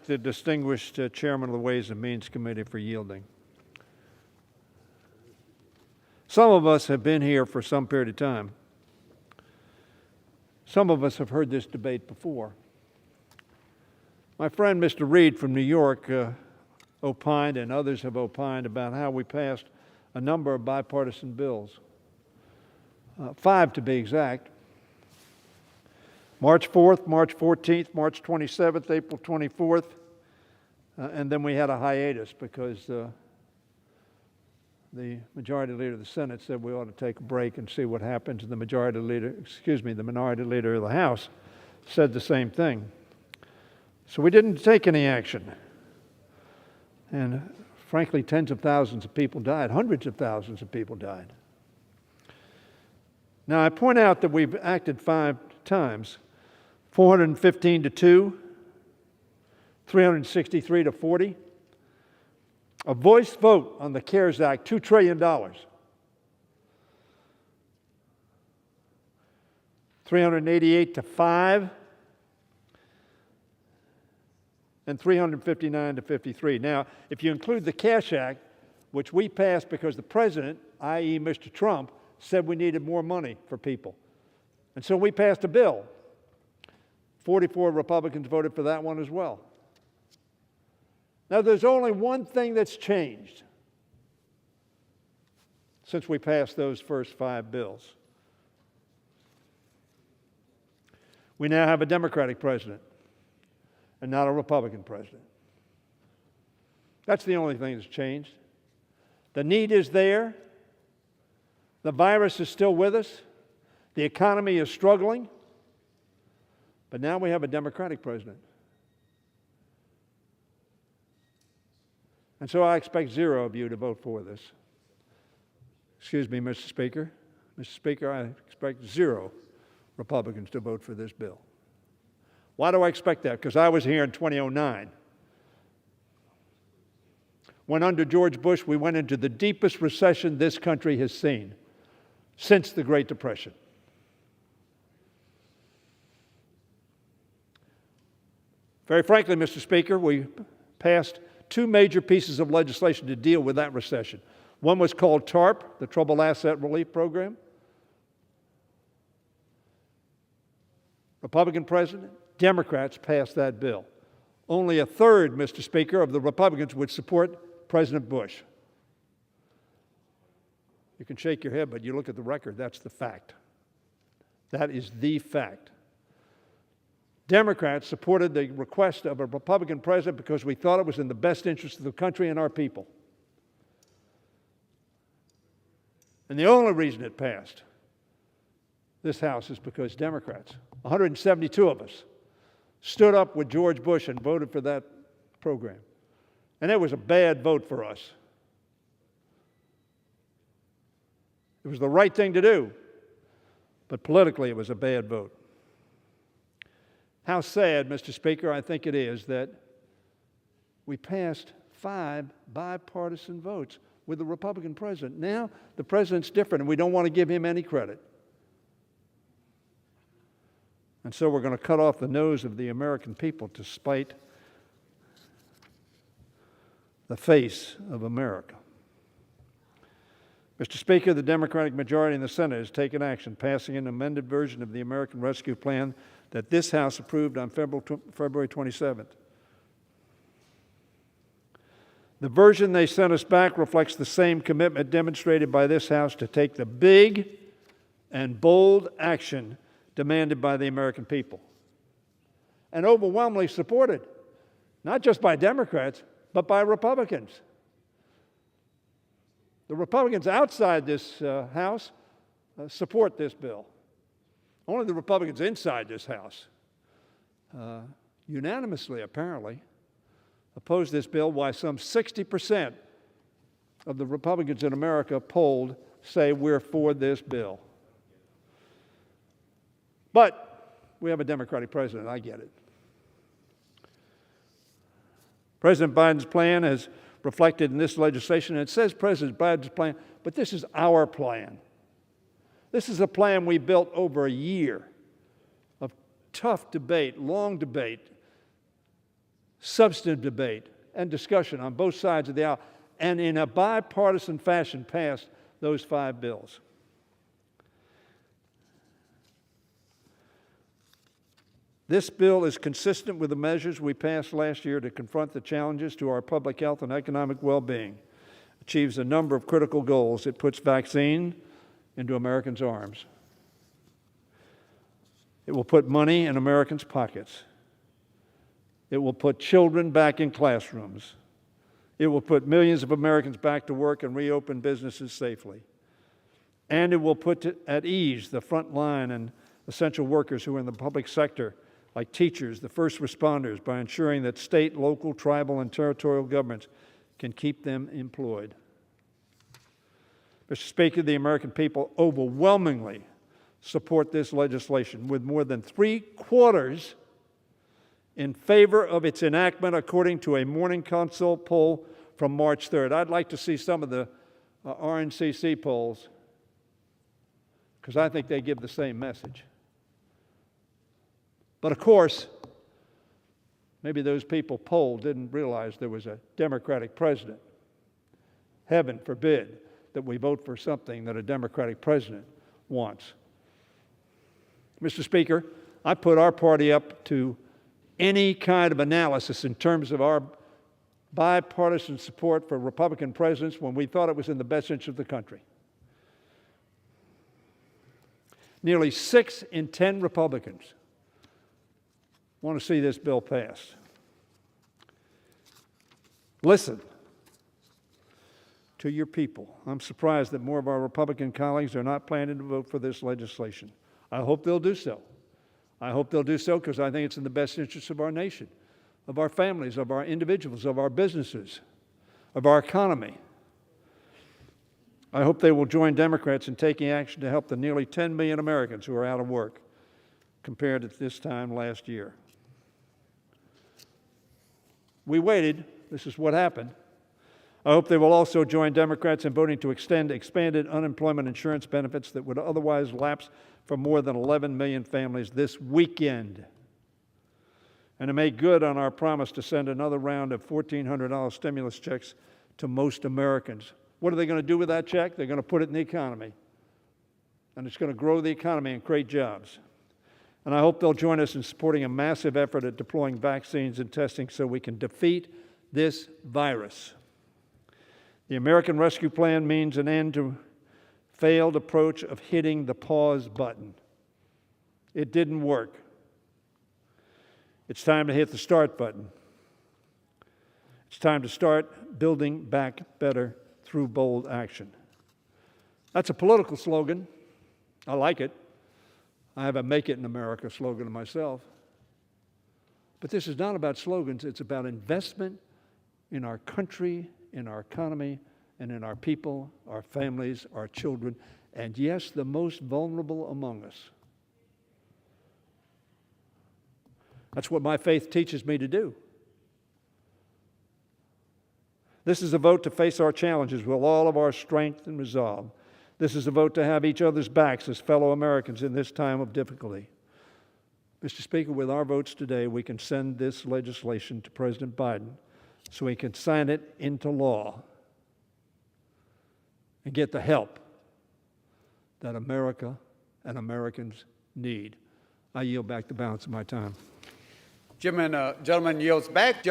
the distinguished chairman of the Ways and Means Committee for yielding. Some of us have been here for some period of time. Some of us have heard this debate before. My friend Mr. Reed from New York opined, and others have opined, about how we passed a number of bipartisan bills. 5 to be exact. March 4th, March 14th, March 27th, April 24th, and then we had a hiatus because the Majority Leader of the Senate said we ought to take a break and see what happens, and the Minority Leader of the House said the same thing. So we didn't take any action. And frankly, tens of thousands of people died, hundreds of thousands of people died. Now, I point out that we've acted 5 times, 415 to 2, 363 to 40. A voice vote on the CARES Act, $2 trillion. 388 to 5, and 359 to 53. Now, if you include the Cash Act, which we passed because the president, i.e. Mr. Trump, said we needed more money for people. And so we passed a bill. 44 Republicans voted for that one as well. Now, there's only one thing that's changed since we passed those first 5 bills. We now have a Democratic president and not a Republican president. That's the only thing that's changed. The need is there. The virus is still with us. The economy is struggling. But now we have a Democratic president. And so I expect 0 of you to vote for this. Excuse me, Mr. Speaker. Mr. Speaker, I expect 0 Republicans to vote for this bill. Why do I expect that? Because I was here in 2009, when under George Bush we went into the deepest recession this country has seen since the Great Depression. Very frankly, Mr. Speaker, we passed 2 major pieces of legislation to deal with that recession. One was called TARP, the Troubled Asset Relief Program. Republican president, Democrats passed that bill. Only a third, Mr. Speaker, of the Republicans would support President Bush. You can shake your head, but you look at the record, that's the fact. That is the fact. Democrats supported the request of a Republican president because we thought it was in the best interest of the country and our people. And the only reason it passed this House is because Democrats, 172 of us, stood up with George Bush and voted for that program. And it was a bad vote for us. It was the right thing to do, but politically it was a bad vote. How sad, Mr. Speaker, I think it is that we passed 5 bipartisan votes with the Republican president. Now the president's different, and we don't want to give him any credit. And so we're going to cut off the nose of the American people to spite the face of America. Mr. Speaker, the Democratic majority in the Senate has taken action, passing an amended version of the American Rescue Plan that this House approved on February 27th. The version they sent us back reflects the same commitment demonstrated by this House to take the big and bold action demanded by the American people, and overwhelmingly supported, not just by Democrats, but by Republicans. The Republicans outside this House support this bill. Only the Republicans inside this House, unanimously apparently, oppose this bill, while some 60% of the Republicans in America polled say we're for this bill. But we have a Democratic president, I get it. President Biden's plan is reflected in this legislation, and it says President Biden's plan, but this is our plan. This is a plan we built over a year of tough debate, long debate, substantive debate and discussion on both sides of the aisle, and in a bipartisan fashion passed those 5 bills. This bill is consistent with the measures we passed last year to confront the challenges to our public health and economic well-being, achieves a number of critical goals. It puts vaccine into Americans' arms. It will put money in Americans' pockets. It will put children back in classrooms. It will put millions of Americans back to work and reopen businesses safely. And it will put at ease the front line and essential workers who are in the public sector, like teachers, the first responders, by ensuring that state, local, tribal, and territorial governments can keep them employed. Mr. Speaker, the American people overwhelmingly support this legislation, with more than 3/4 in favor of its enactment, according to a Morning Consult poll from March 3rd. I'd like to see some of the RNCC polls, because I think they give the same message. But of course, maybe those people polled didn't realize there was a Democratic president. Heaven forbid that we vote for something that a Democratic president wants. Mr. Speaker, I put our party up to any kind of analysis in terms of our bipartisan support for Republican presidents when we thought it was in the best interest of the country. Nearly 6 in 10 Republicans want to see this bill passed. Listen to your people. I'm surprised that more of our Republican colleagues are not planning to vote for this legislation. I hope they'll do so. I hope they'll do so because I think it's in the best interest of our nation, of our families, of our individuals, of our businesses, of our economy. I hope they will join Democrats in taking action to help the nearly 10 million Americans who are out of work compared to this time last year. We waited. This is what happened. I hope they will also join Democrats in voting to extend expanded unemployment insurance benefits that would otherwise lapse for more than 11 million families this weekend, and to make good on our promise to send another round of $1,400 stimulus checks to most Americans. What are they going to do with that check? They're going to put it in the economy, and it's going to grow the economy and create jobs. And I hope they'll join us in supporting a massive effort at deploying vaccines and testing so we can defeat this virus. The American Rescue Plan means an end to failed approach of hitting the pause button. It didn't work. It's time to hit the start button. It's time to start building back better through bold action. That's a political slogan. I like it. I have a Make It in America slogan myself. But this is not about slogans. It's about investment in our country, in our economy, and in our people, our families, our children, and yes, the most vulnerable among us. That's what my faith teaches me to do. This is a vote to face our challenges with all of our strength and resolve. This is a vote to have each other's backs as fellow Americans in this time of difficulty. Mr. Speaker, with our votes today, we can send this legislation to President Biden so he can sign it into law and get the help that America and Americans need. I yield back the balance of my time. Gentleman yields back.